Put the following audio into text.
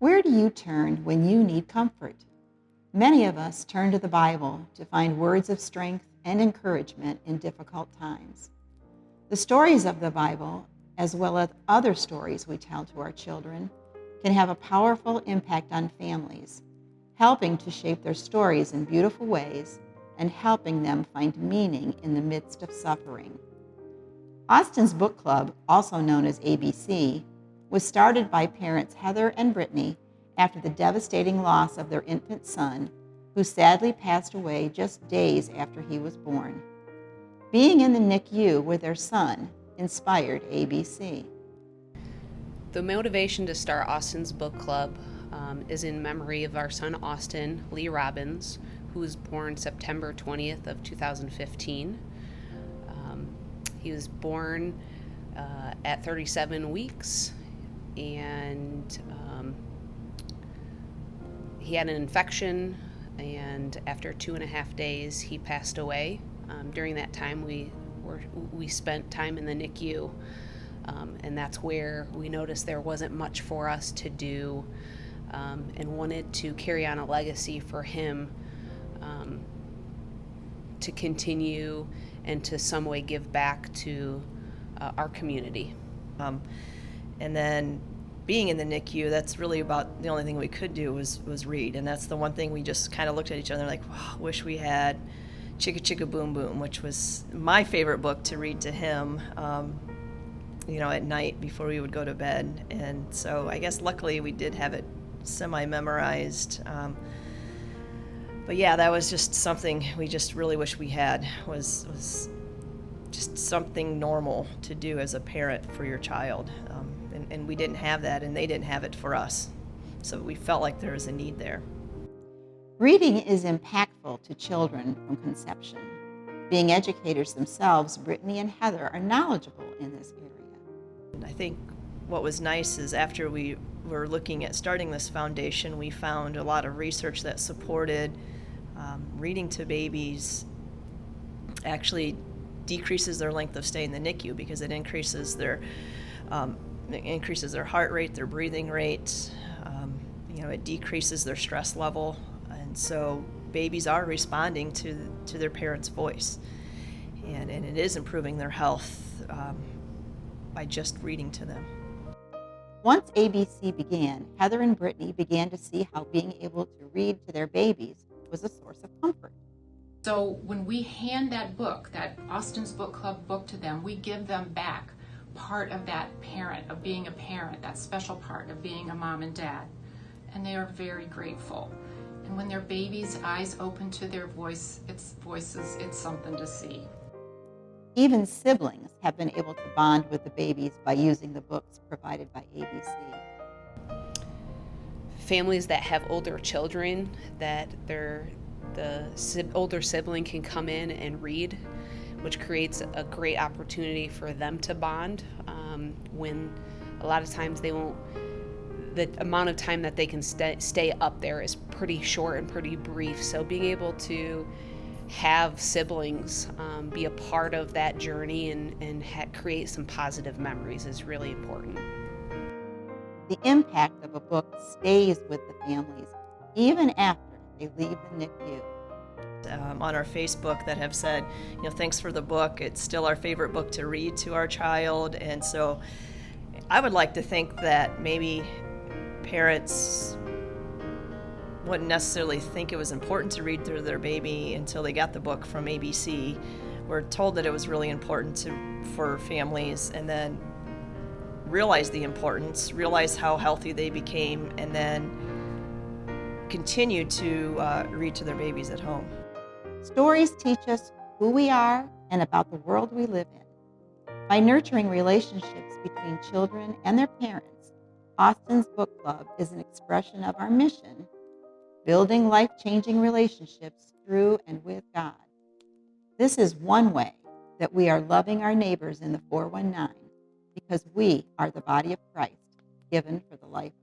Where do you turn when you need comfort? Many of us turn to the Bible to find words of strength and encouragement in difficult times. The stories of the Bible, as well as other stories we tell to our children, can have a powerful impact on families, helping to shape their stories in beautiful ways and helping them find meaning in the midst of suffering. Austin's Book Club, also known as ABC, was started by parents Heather and Brittany after the devastating loss of their infant son, who sadly passed away just days after he was born. Being in the NICU with their son inspired ABC. The motivation to start Austin's Book Club is in memory of our son Austin Lee Robbins, who was born September 20th of 2015. He was born at 37 weeks, and he had an infection, and after 2.5 days he passed away. During that time we spent time in the NICU, and that's where we noticed there wasn't much for us to do, and wanted to carry on a legacy for him, to continue and to some way give back to our community. And then being in the NICU, that's really about the only thing we could do was read. And that's the one thing we just kind of looked at each other like, wow, wish we had Chicka Chicka Boom Boom, which was my favorite book to read to him, at night before we would go to bed. And so I guess luckily we did have it semi-memorized. But yeah, that was just something we just really wish we had, was just something normal to do as a parent for your child. And we didn't have that, and they didn't have it for us. So we felt like there was a need there. Reading is impactful to children from conception. Being educators themselves, Brittany and Heather are knowledgeable in this area. And I think what was nice is after we were looking at starting this foundation, we found a lot of research that supported reading to babies actually decreases their length of stay in the NICU because it increases their heart rate, their breathing rate. It decreases their stress level, and so babies are responding to their parents' voice, and it is improving their health by just reading to them. Once ABC began, Heather and Brittany began to see how being able to read to their babies was a source of comfort. So when we hand that book, that Austin's Book Club book to them, we give them back part of that parent, of being a parent, that special part of being a mom and dad. And they are very grateful. And when their baby's eyes open to their voices, it's something to see. Even siblings have been able to bond with the babies by using the books provided by ABC. Families that have older children, that the older sibling can come in and read, which creates a great opportunity for them to bond, when a lot of times the amount of time that they can stay up there is pretty short and pretty brief. So being able to have siblings be a part of that journey and create some positive memories is really important. The impact of a book stays with the families even after they leave the NICU. On our Facebook that have said, thanks for the book. It's still our favorite book to read to our child. And so I would like to think that maybe parents wouldn't necessarily think it was important to read through their baby until they got the book from ABC. We're told that it was really important for families, and then realize the importance, realize how healthy they became, and then continue to read to their babies at home. Stories teach us who we are and about the world we live in. By nurturing relationships between children and their parents, Austin's Book Club is an expression of our mission, building life-changing relationships through and with God. This is one way that we are loving our neighbors in the 419, because we are the body of Christ, given for the life